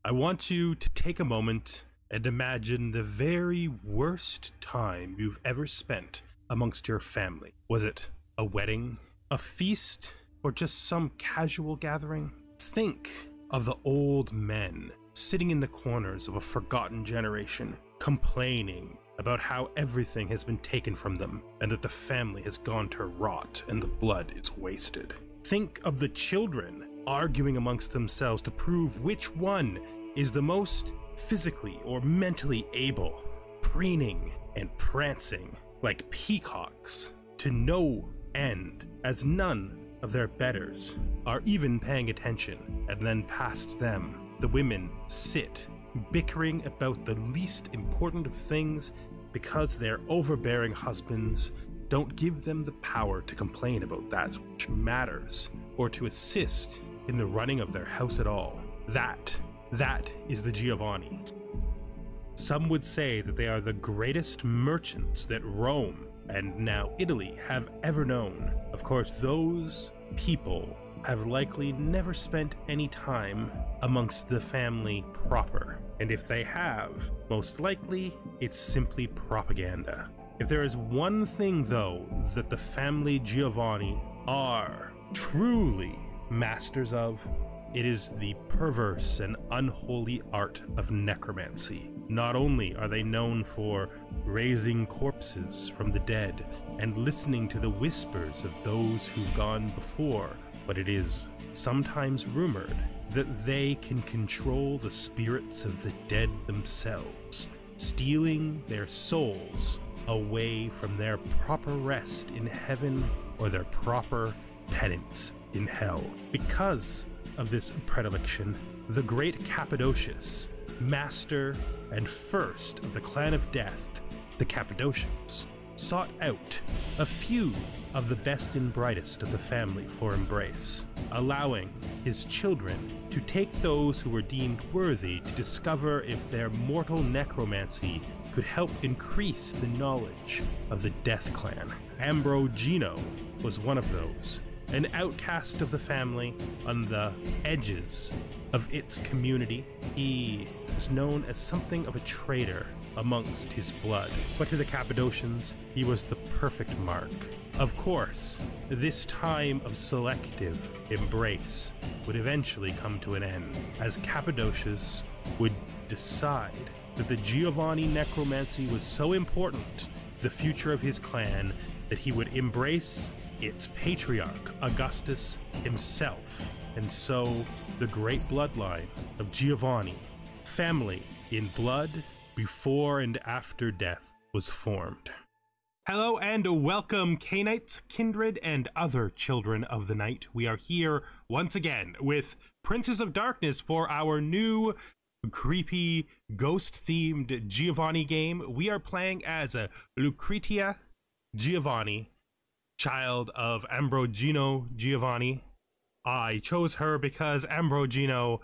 I want you to take a moment and imagine the very worst time you've ever spent amongst your family. Was it a wedding, a feast, or just some casual gathering? Think of the old men sitting in the corners of a forgotten generation, complaining about how everything has been taken from them and that the family has gone to rot and the blood is wasted. Think of the children arguing amongst themselves to prove which one is the most physically or mentally able, preening and prancing like peacocks to no end, as none of their betters are even paying attention. And then past them, the women sit bickering about the least important of things because their overbearing husbands don't give them the power to complain about that which matters or to assist in the running of their house at all. That is the Giovanni. Some would say that they are the greatest merchants that Rome and now Italy have ever known. Of course, those people have likely never spent any time amongst the family proper. And if they have, most likely it's simply propaganda. If there is one thing, though, that the family Giovanni are truly masters of, it is the perverse and unholy art of necromancy. Not only are they known for raising corpses from the dead and listening to the whispers of those who've gone before, but it is sometimes rumored that they can control the spirits of the dead themselves, stealing their souls away from their proper rest in heaven or their proper penance in hell. Because of this predilection, the great Cappadocius, master and first of the clan of death, the Cappadocians, sought out a few of the best and brightest of the family for embrace, allowing his children to take those who were deemed worthy to discover if their mortal necromancy could help increase the knowledge of the Death Clan. Ambrogino was one of those, an outcast of the family on the edges of its community. He was known as something of a traitor amongst his blood, but to the Cappadocians, he was the perfect mark. Of course, this time of selective embrace would eventually come to an end, as Cappadocius would decide that the Giovanni necromancy was so important to the future of his clan that he would embrace its patriarch, Augustus himself. And so, the great bloodline of Giovanni, family in blood, before and after death, was formed. Hello and welcome, Canaanites, kindred, and other children of the night. We are here once again with Princes of Darkness for our new creepy ghost-themed Giovanni game. We are playing as a Lucretia Giovanni, child of Ambrogino Giovanni. I chose her because Ambrogino,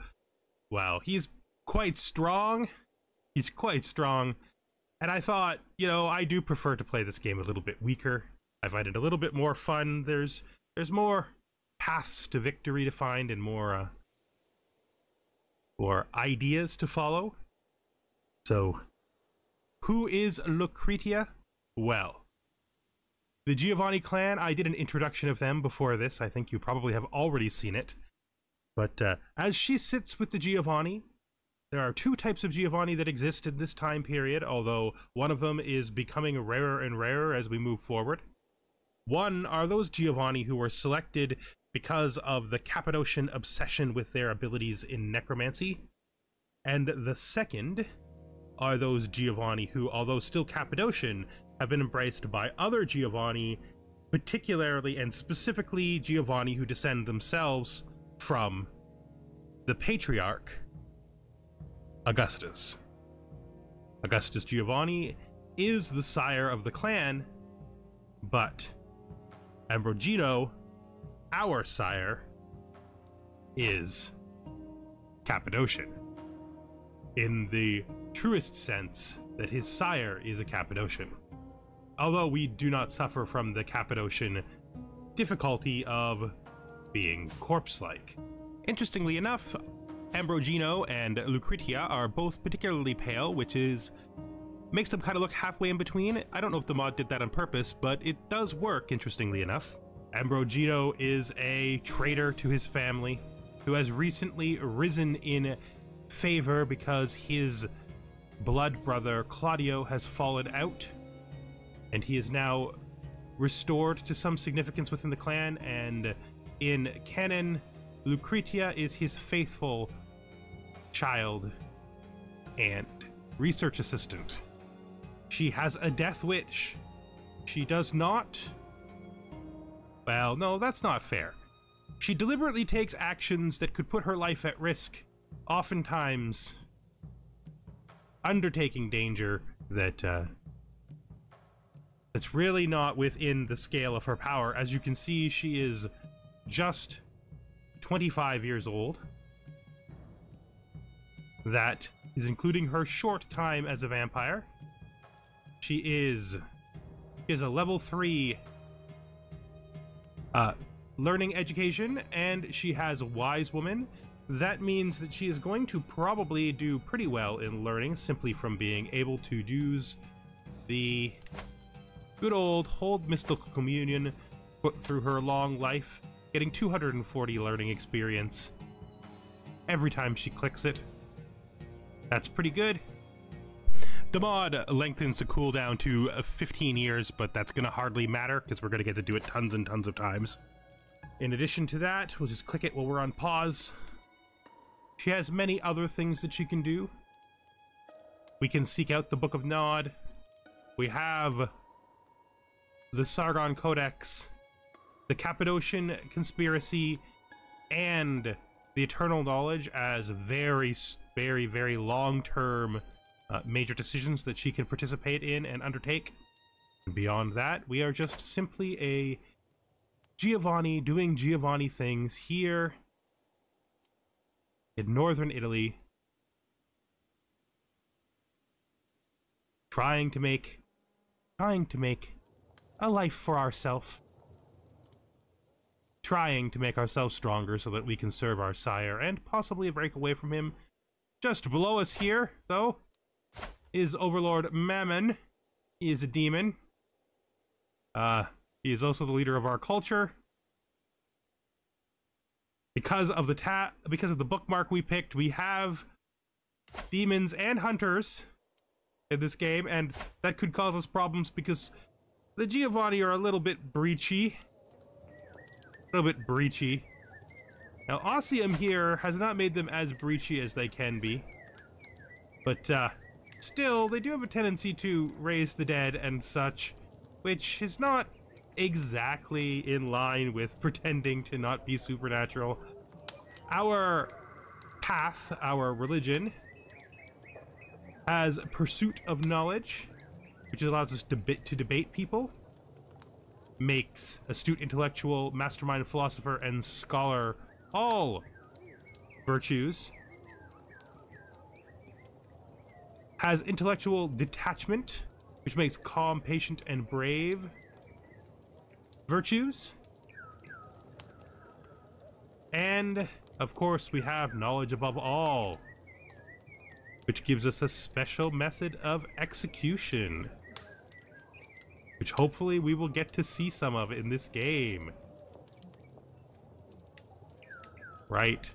well, he's quite strong. He's quite strong. And I thought, you know, I do prefer to play this game a little bit weaker. I find it a little bit more fun. There's more paths to victory to find and more ideas to follow. So, who is Lucretia? Well, the Giovanni clan, I did an introduction of them before this. I think you probably have already seen it. But as she sits with the Giovanni, there are two types of Giovanni that exist in this time period, although one of them is becoming rarer and rarer as we move forward. One are those Giovanni who were selected because of the Cappadocian obsession with their abilities in necromancy. And the second are those Giovanni who, although still Cappadocian, have been embraced by other Giovanni, particularly and specifically Giovanni who descend themselves from the patriarch Augustus. Augustus Giovanni is the sire of the clan, but Ambrogino, our sire, is Cappadocian, in the truest sense that his sire is a Cappadocian. Although we do not suffer from the Cappadocian difficulty of being corpse-like. Interestingly enough, Ambrogino and Lucretia are both particularly pale, which makes them kind of look halfway in between. I don't know if the mod did that on purpose, but it does work, interestingly enough. Ambrogino is a traitor to his family who has recently risen in favor because his blood brother Claudio has fallen out, and he is now restored to some significance within the clan, and in canon, Lucretia is his faithful child and research assistant. She has a death wish. She does not... Well, no, that's not fair. She deliberately takes actions that could put her life at risk, oftentimes undertaking danger that's really not within the scale of her power. As you can see, she is just 25 years old. That is including her short time as a vampire. She is a level 3 learning education, and she has Wise Woman. That means that she is going to probably do pretty well in learning, simply from being able to use the good old Hold Mystical Communion put through her long life, getting 240 learning experience every time she clicks it. That's pretty good. The mod lengthens the cooldown to 15 years, but that's going to hardly matter because we're going to get to do it tons and tons of times. In addition to that, we'll just click it while we're on pause. She has many other things that she can do. We can seek out the Book of Nod. We have the Sargon Codex, the Cappadocian Conspiracy, and the Eternal Knowledge as very, very, very long-term major decisions that she can participate in and undertake. And beyond that, we are just simply a Giovanni doing Giovanni things here in northern Italy, trying to make a life for ourselves, trying to make ourselves stronger so that we can serve our sire and possibly break away from him. Just below us here, though, is Overlord Mammon. He is a demon. He is also the leader of our culture. Because of the bookmark we picked, we have demons and hunters in this game, and that could cause us problems because the Giovanni are a little bit breachy. Now, Ossium here has not made them as breachy as they can be, but still, they do have a tendency to raise the dead and such, which is not exactly in line with pretending to not be supernatural. Our path, our religion, has pursuit of knowledge, which allows us to debate people, makes astute intellectual, mastermind philosopher, and scholar all virtues, has intellectual detachment, which makes calm, patient, and brave virtues, and of course we have knowledge above all, which gives us a special method of execution, which hopefully we will get to see some of in this game. Right.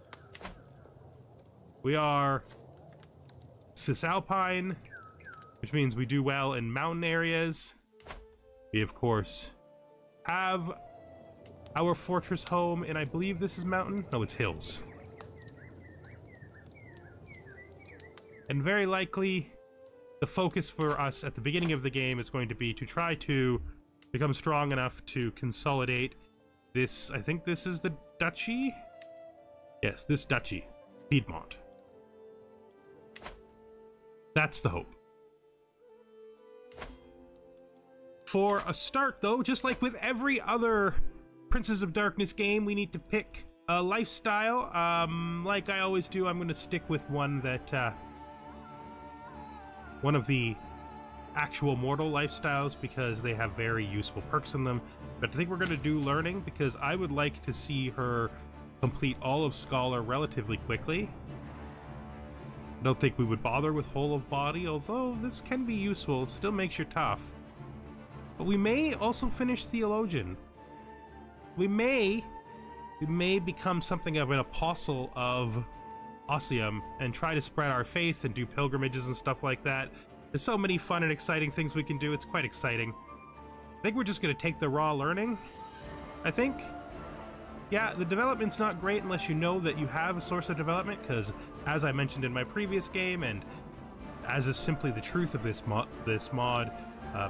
We are Cisalpine, which means we do well in mountain areas. We, of course, have our fortress home, and I believe this is mountain? No, it's hills. And very likely, the focus for us at the beginning of the game is going to be to try to become strong enough to consolidate this. I think this is the duchy? Yes, this duchy, Piedmont. That's the hope. For a start, though, just like with every other Princes of Darkness game, we need to pick a lifestyle. Like I always do, I'm going to stick with one that, one of the actual mortal lifestyles, because they have very useful perks in them. But I think we're going to do learning, because I would like to see her complete all of Scholar relatively quickly. I don't think we would bother with whole of body, although this can be useful. It still makes you tough. But we may also finish Theologian. We may become something of an apostle of Ossium and try to spread our faith and do pilgrimages and stuff like that. There's so many fun and exciting things we can do. It's quite exciting. I think we're just going to take the raw learning, I think. Yeah, the development's not great unless you know that you have a source of development, because as I mentioned in my previous game, and as is simply the truth of this mod,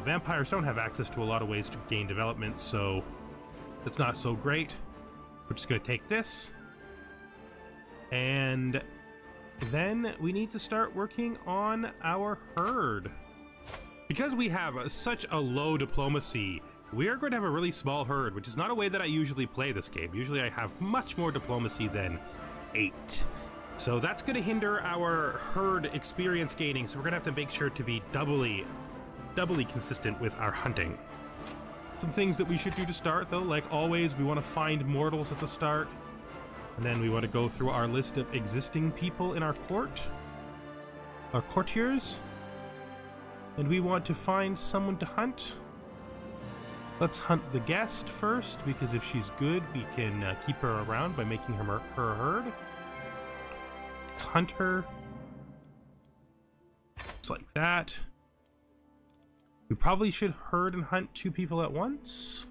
vampires don't have access to a lot of ways to gain development, so it's not so great. We're just going to take this, and then we need to start working on our herd. Because we have such a low diplomacy, we are going to have a really small herd, which is not a way that I usually play this game. Usually I have much more diplomacy than 8. So that's going to hinder our herd experience gaining, so we're going to have to make sure to be doubly consistent with our hunting. Some things that we should do to start, though, like always, we want to find mortals at the start, and then we want to go through our list of existing people in our court, our courtiers, and we want to find someone to hunt. Let's hunt the guest first, because if she's good, we can keep her around by making her a herd. Let's hunt her. Just like that. We probably should herd and hunt 2 people at once.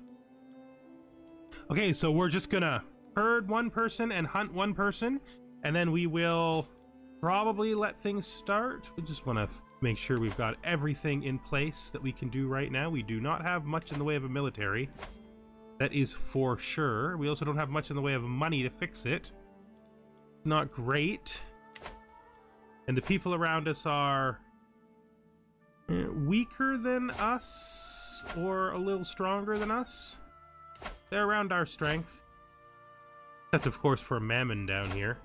Okay, so we're just gonna herd 1 person and hunt 1 person, and then we will probably let things start. We just want to make sure we've got everything in place that we can do right now. We do not have much in the way of a military. That is for sure. We also don't have much in the way of money to fix it. Not great. And the people around us are weaker than us or a little stronger than us. They're around our strength. Except, of course, for Mammon down here.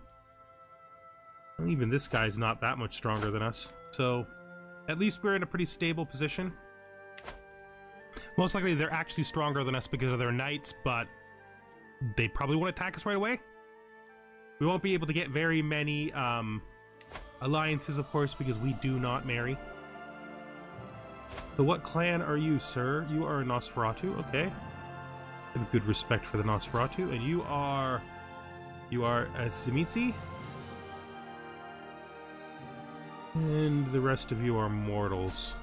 And even this guy's not that much stronger than us. So, at least we're in a pretty stable position. Most likely they're actually stronger than us because of their knights, but they probably won't attack us right away. We won't be able to get very many alliances, of course, because we do not marry. So what clan are you, sir? You are a Nosferatu, okay. I have good respect for the Nosferatu, and you are a Tzimisce? And the rest of you are mortals.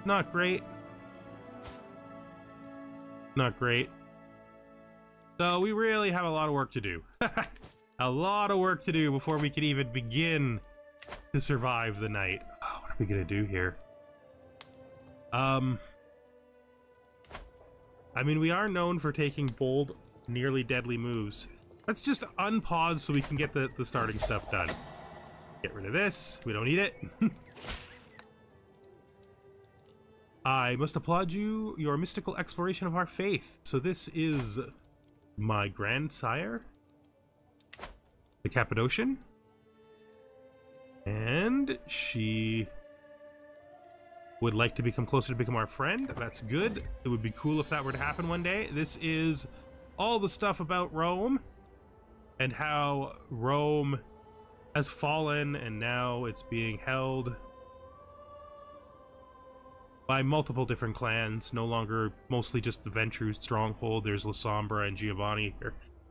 Not great. Not great. So we really have a lot of work to do. A lot of work to do before we can even begin to survive the night. Oh, what are we gonna do here? I mean, we are known for taking bold, nearly deadly moves. Let's just unpause so we can get the starting stuff done. Get rid of this. We don't need it. I must applaud you, your mystical exploration of our faith. So this is my grandsire, the Cappadocian. And she would like to become closer to become our friend. That's good. It would be cool if that were to happen one day. This is all the stuff about Rome and how Rome has fallen and now it's being held by multiple different clans, no longer mostly just the Ventrue stronghold. There's La Sombra and Giovanni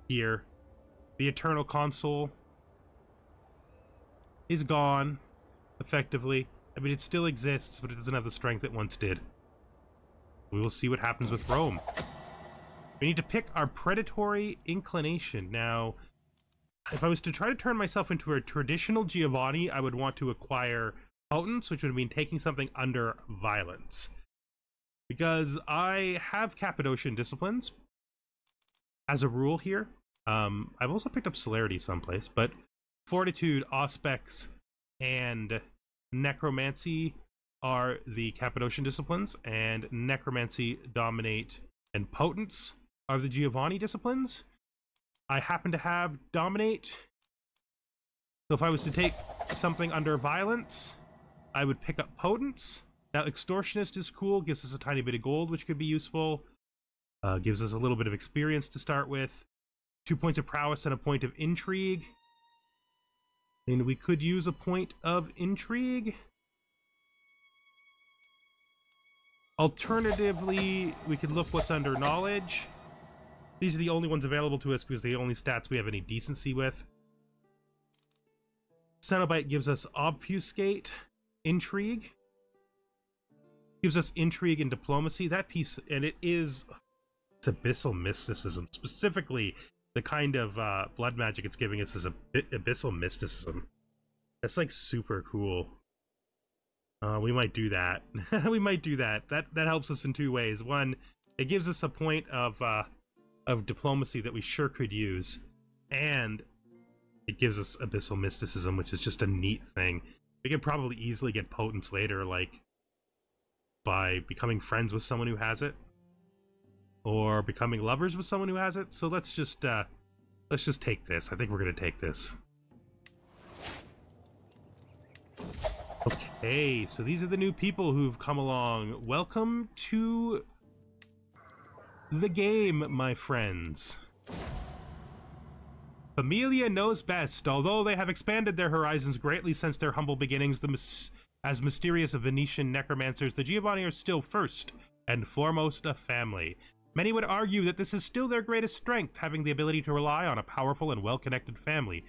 here. The Eternal Consul is gone, effectively. I mean, it still exists, but it doesn't have the strength it once did. We will see what happens with Rome. We need to pick our predatory inclination. Now, if I was to try to turn myself into a traditional Giovanni, I would want to acquire Potence, which would mean taking something under violence. Because I have Cappadocian disciplines as a rule here. I've also picked up Celerity someplace, but Fortitude, Auspex, and Necromancy are the Cappadocian disciplines, and Necromancy, Dominate, and Potence are the Giovanni disciplines. I happen to have Dominate, so if I was to take something under violence, I would pick up Potence. Now, Extortionist is cool, gives us a tiny bit of gold, which could be useful. Gives us a little bit of experience to start with. 2 points of prowess and a point of intrigue. And we could use a point of intrigue. Alternatively, we could look what's under knowledge. These are the only ones available to us because they're the only stats we have any decency with. Cenobite gives us obfuscate, intrigue. Gives us intrigue and diplomacy. That piece, and it's abyssal mysticism. Specifically, the kind of blood magic it's giving us is abyssal mysticism. That's like super cool. We might do that. We might do that. That helps us in two ways. One, it gives us a point of diplomacy that we sure could use, and it gives us abyssal mysticism, which is just a neat thing. We could probably easily get potence later, like by becoming friends with someone who has it, or becoming lovers with someone who has it. So let's just take this. I think we're gonna take this. Okay, so these are the new people who've come along. Welcome to the game, my friends. Familia knows best. Although they have expanded their horizons greatly since their humble beginnings, as mysterious Venetian necromancers, the Giovanni are still first and foremost a family. Many would argue that this is still their greatest strength. Having the ability to rely on a powerful and well-connected family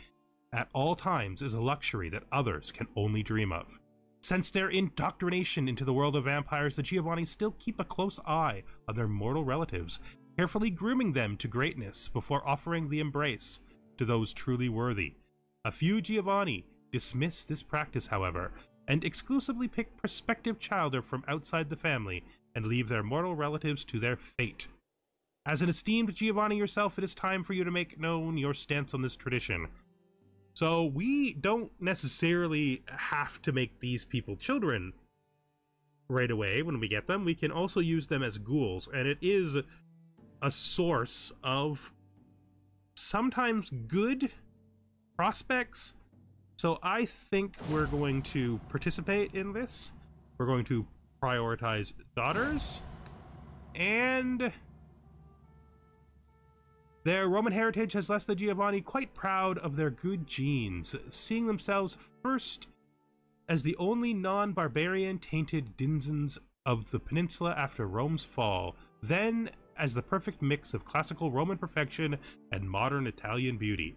at all times is a luxury that others can only dream of. Since their indoctrination into the world of vampires, the Giovanni still keep a close eye on their mortal relatives, carefully grooming them to greatness before offering the embrace to those truly worthy. A few Giovanni dismiss this practice, however, and exclusively pick prospective children from outside the family and leave their mortal relatives to their fate. As an esteemed Giovanni yourself, it is time for you to make known your stance on this tradition. So we don't necessarily have to make these people children right away when we get them. We can also use them as ghouls, and it is a source of sometimes good prospects. So I think we're going to participate in this. We're going to prioritize daughters, and their Roman heritage has left the Giovanni quite proud of their good genes, seeing themselves first as the only non-barbarian tainted denizens of the peninsula after Rome's fall, then as the perfect mix of classical Roman perfection and modern Italian beauty.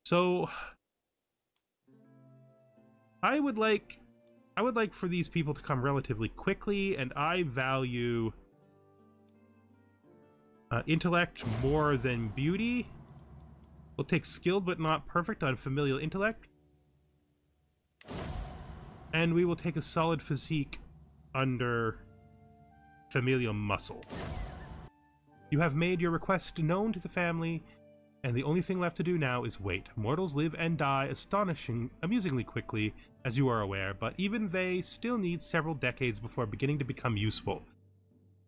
So I would like for these people to come relatively quickly, and I value intellect more than beauty. We'll take skilled but not perfect on familial intellect. And we will take a solid physique under familial muscle. You have made your request known to the family, and the only thing left to do now is wait. Mortals live and die amusingly quickly, as you are aware, but even they still need several decades before beginning to become useful.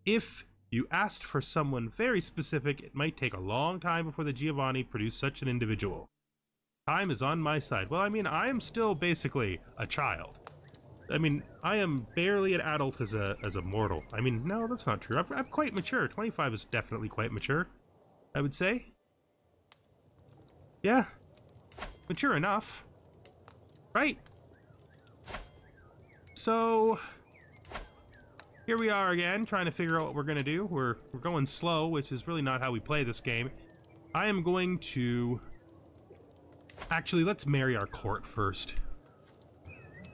If you asked for someone very specific, it might take a long time before the Giovanni produce such an individual. Time is on my side. Well, I mean, I am still basically a child. I mean, I am barely an adult as a mortal. I mean, no, that's not true. I'm quite mature. 25 is definitely quite mature, I would say. Yeah. Mature enough. Right? So here we are again, trying to figure out what we're going to do. We're going slow, which is really not how we play this game. I am going to... Actually, let's marry our court first.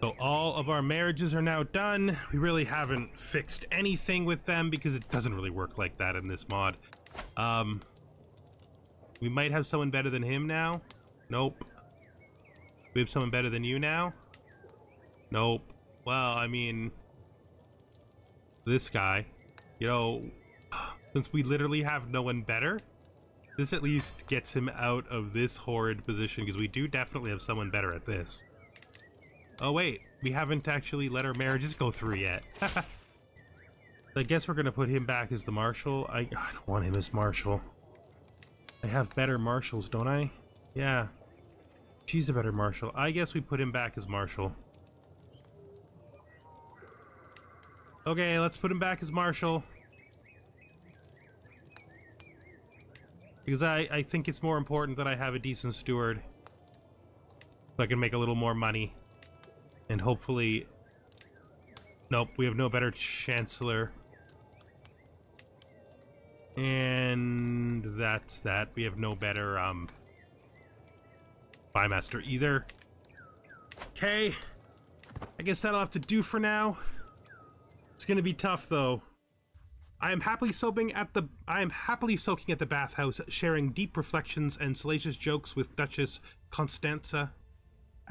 So all of our marriages are now done. We really haven't fixed anything with them because it doesn't really work like that in this mod. We might have someone better than him now. Nope. We have someone better than you now. Nope. Well, I mean... this guy, you know, since we literally have no one better, this at least gets him out of this horrid position, because we do definitely have someone better at this. Oh wait, we haven't actually let our marriages go through yet. I guess we're gonna put him back as the marshal. I don't want him as marshal. I have better marshals, don't I? Yeah. She's a better marshal. I guess we put him back as marshal. Okay, let's put him back as marshal. Because I think it's more important that I have a decent steward. so I can make a little more money. And hopefully... Nope, we have no better Chancellor. And that's that. We have no better Bymaster either. Okay. I guess that'll have to do for now. It's gonna be tough though. I am happily soaking at the bathhouse, sharing deep reflections and salacious jokes with Duchess Constanza.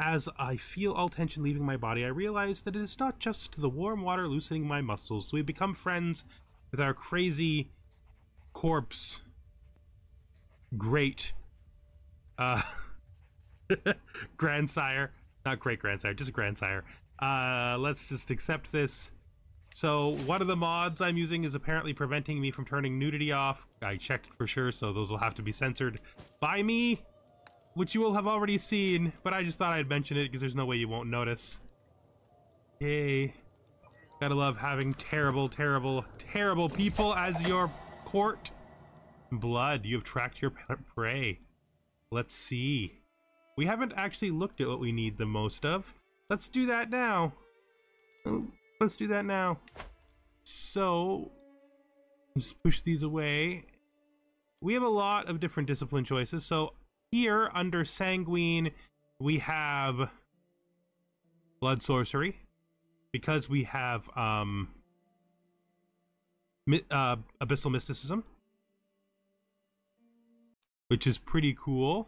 As I feel all tension leaving my body, I realize that it is not just the warm water loosening my muscles. We become friends with our crazy corpse. Great. Grandsire. Not great-grandsire, just a grandsire. Let's just accept this. So one of the mods I'm using is apparently preventing me from turning nudity off. I checked for sure, so those will have to be censored by me, which you will have already seen, but I just thought I'd mention it because there's no way you won't notice. Hey, gotta love having terrible, terrible, terrible people as your court. Blood, you have tracked your prey. Let's see. We haven't actually looked at what we need the most of. Let's do that now. Let's do that now. So, let's push these away. We have a lot of different discipline choices. So here under Sanguine, we have Blood Sorcery. Because we have Abyssal Mysticism, which is pretty cool.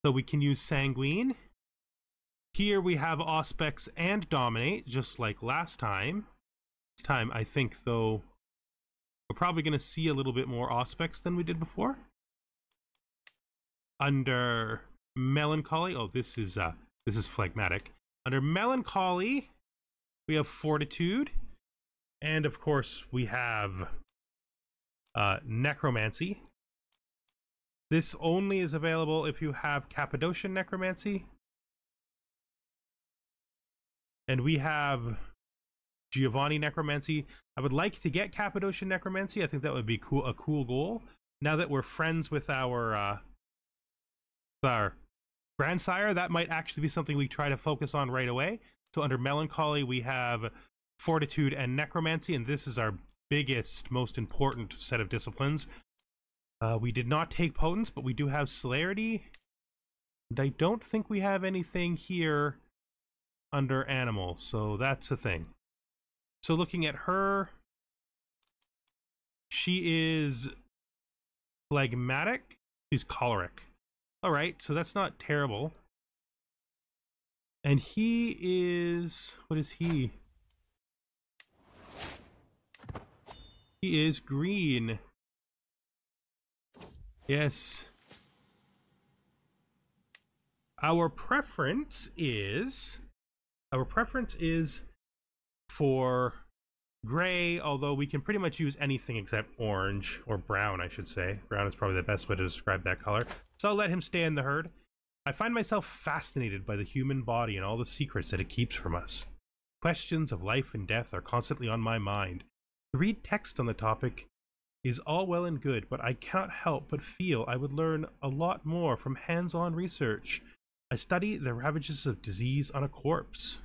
So we can use Sanguine. Here we have Auspex and Dominate, just like last time. This time, I think, though, we're probably going to see a little bit more Auspex than we did before. Under Melancholy, oh, this is Phlegmatic. Under Melancholy, we have Fortitude. And, of course, we have Necromancy. This only is available if you have Cappadocian Necromancy. And we have Giovanni Necromancy. I would like to get Cappadocian Necromancy. I think that would be cool, a cool goal. Now that we're friends with our grandsire, that might actually be something we try to focus on right away. So under Melancholy, we have Fortitude and Necromancy, and this is our biggest, most important set of disciplines. We did not take Potence, but we do have Celerity. And I don't think we have anything here under Animal, so that's a thing. So looking at her, she is Phlegmatic. She's Choleric. Alright, so that's not terrible. And he is... what is he? He is green. Yes. Our preference is for gray, although we can pretty much use anything except orange, or brown, I should say. Brown is probably the best way to describe that color. So I'll let him stay in the herd. I find myself fascinated by the human body and all the secrets that it keeps from us. Questions of life and death are constantly on my mind. To read text on the topic is all well and good, but I cannot help but feel I would learn a lot more from hands-on research. I study the ravages of disease on a corpse.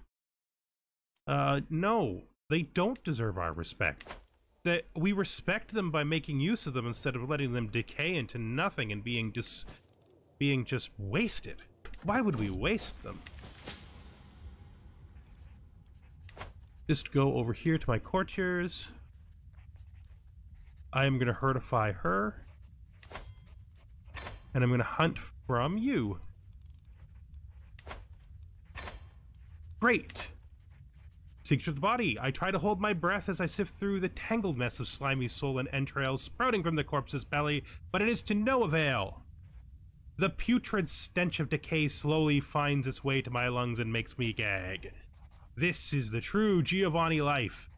No, they don't deserve our respect. That we respect them by making use of them instead of letting them decay into nothing and being just wasted. Why would we waste them? Just go over here to my courtiers. I am going to herdify her. And I'm going to hunt from you. Great. Secret of the body. I try to hold my breath as I sift through the tangled mess of slimy soul and entrails sprouting from the corpse's belly, but it is to no avail. The putrid stench of decay slowly finds its way to my lungs and makes me gag. This is the true Giovanni life.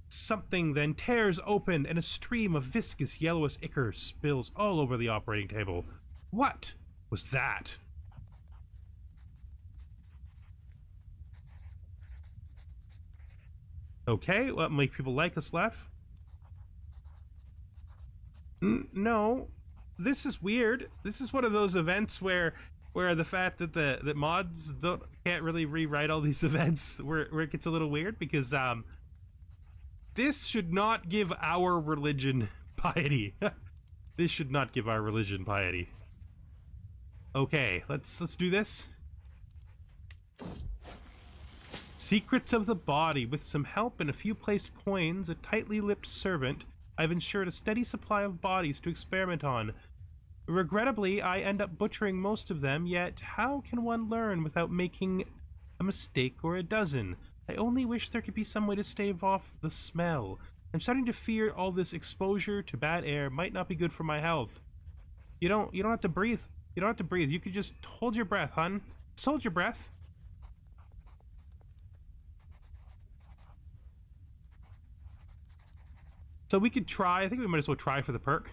Something then tears open and a stream of viscous yellowish ichor spills all over the operating table. What was that? Okay, what make people like us laugh? No, this is weird. This is one of those events where where the fact that the mods can't really rewrite all these events where it gets a little weird, because this should not give our religion piety. This should not give our religion piety. Okay, let's do this. Secrets of the body. With some help and a few placed coins, a tightly lipped servant, I've ensured a steady supply of bodies to experiment on. Regrettably, I end up butchering most of them, yet how can one learn without making a mistake or a dozen? I only wish there could be some way to stave off the smell. I'm starting to fear all this exposure to bad air might not be good for my health. You don't have to breathe. You don't have to breathe. You could just hold your breath, hun. Just hold your breath. So we could try. I think we might as well try for the perk.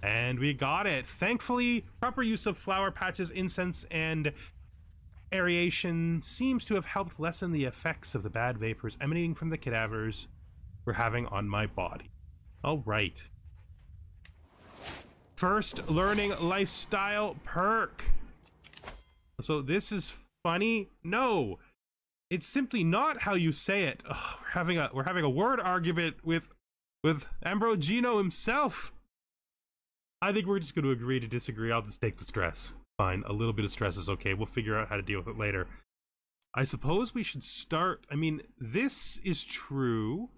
And we got it. Thankfully, proper use of flower patches, incense, and aeration seems to have helped lessen the effects of the bad vapors emanating from the cadavers we're having on my body. All right. First learning lifestyle perk. So this is funny. No, it's simply not how you say it. Ugh, we're having a word argument with Ambrogino himself. I think we're just going to agree to disagree. I'll just take the stress. Fine, a little bit of stress is okay. We'll figure out how to deal with it later. I suppose we should start. I mean, this is true,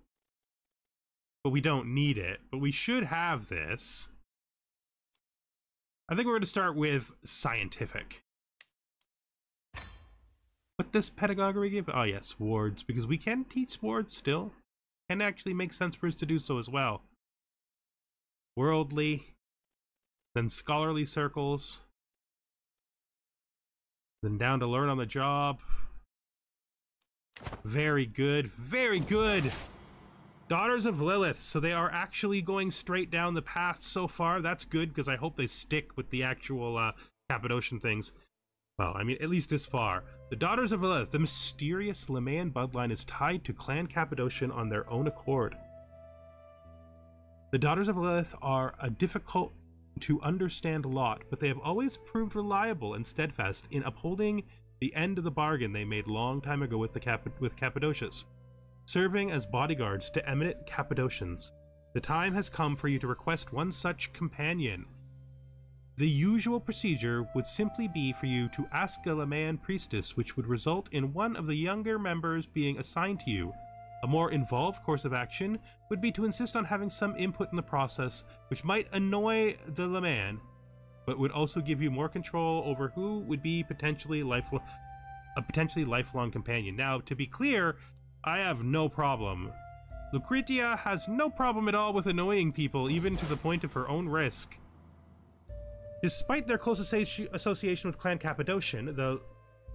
but we don't need it. But we should have this. I think we're going to start with scientific. What does pedagogy give? Oh yes, wards, because we can teach wards still. Can actually make sense for us to do so as well. Worldly. Then scholarly circles. Then down to learn on the job. Very good. Very good. Daughters of Lilith. So they are actually going straight down the path so far. That's good, because I hope they stick with the actual Cappadocian things. Well, I mean, at least this far. The Daughters of Lilith. The mysterious Lemayan bloodline is tied to Clan Cappadocian on their own accord. The Daughters of Lilith are a difficult to understand lot, but they have always proved reliable and steadfast in upholding the end of the bargain they made long time ago with Cappadocians, serving as bodyguards to eminent Cappadocians. The time has come for you to request one such companion. The usual procedure would simply be for you to ask a Lemayan priestess, which would result in one of the younger members being assigned to you. A more involved course of action would be to insist on having some input in the process, which might annoy the Lemayan, but would also give you more control over who would be a potentially lifelong companion. Now, to be clear, I have no problem. Lucretia has no problem at all with annoying people, even to the point of her own risk. Despite their close association with Clan Cappadocian, the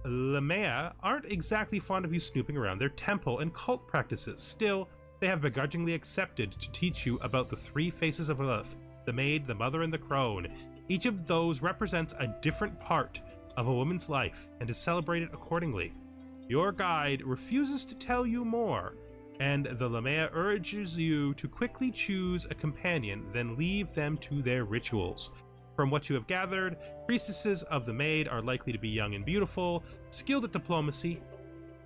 Lamea aren't exactly fond of you snooping around their temple and cult practices. Still, they have begrudgingly accepted to teach you about the three faces of Lilith, the maid, the mother, and the crone. Each of those represents a different part of a woman's life and is celebrated accordingly. Your guide refuses to tell you more, and the Lamea urges you to quickly choose a companion, then leave them to their rituals. From what you have gathered, priestesses of the maid are likely to be young and beautiful, skilled at diplomacy.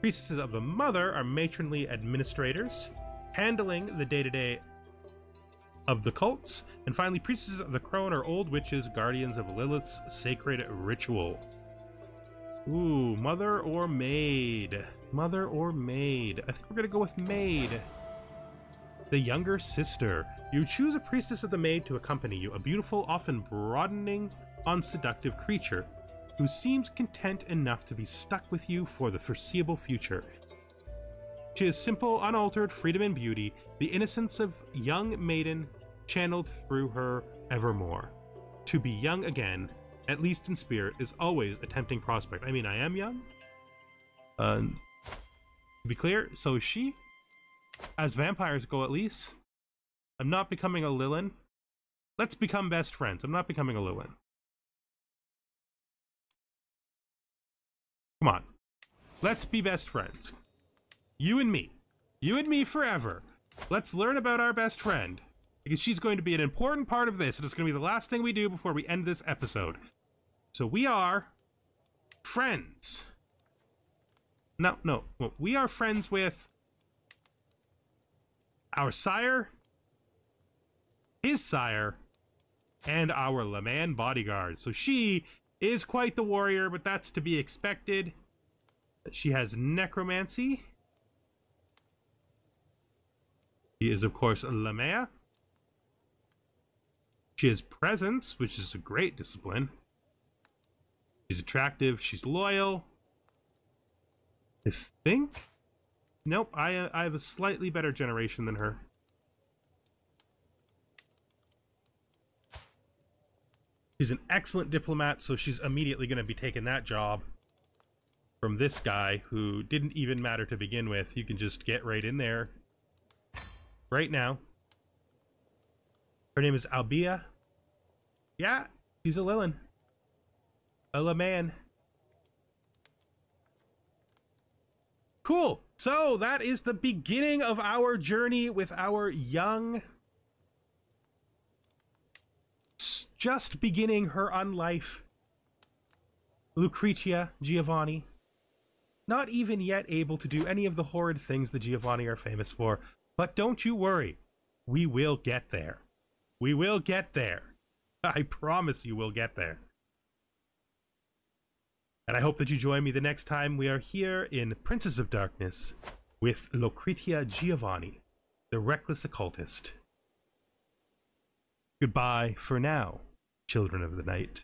Priestesses of the mother are matronly administrators, handling the day-to-day of the cults. And finally, priestesses of the crone are old witches, guardians of Lilith's sacred ritual. Ooh, mother or maid? Mother or maid? I think we're gonna go with maid. The younger sister. You choose a priestess of the maid to accompany you, a beautiful, often broadening on seductive creature who seems content enough to be stuck with you for the foreseeable future. She is simple, unaltered freedom and beauty, the innocence of young maiden channeled through her evermore. To be young again, at least in spirit, is always a tempting prospect. I mean, I am young. To be clear, so is she. As vampires go, at least. I'm not becoming a Lilin. Let's become best friends. I'm not becoming a Lilin. Come on. Let's be best friends. You and me. You and me forever. Let's learn about our best friend. because she's going to be an important part of this, and it's going to be the last thing we do before we end this episode. So we are friends. No. We are friends with our sire, his sire, and our Leman bodyguard. So she is quite the warrior, but that's to be expected. She has necromancy. She is, of course, Lamea. She has presence, which is a great discipline. She's attractive. She's loyal. I think. Nope, I have a slightly better generation than her. She's an excellent diplomat, so she's immediately going to be taking that job from this guy who didn't even matter to begin with. You can just get right in there right now. Her name is Albia. Yeah, she's a Lilin. A Leman. Cool. So that is the beginning of our journey with our young, just beginning her unlife, Lucretia Giovanni. Not even yet able to do any of the horrid things the Giovanni are famous for. But don't you worry. We will get there. We will get there. I promise you we'll get there. And I hope that you join me the next time we are here in Princes of Darkness with Lucretia Giovanni, the reckless occultist. Goodbye for now, children of the night.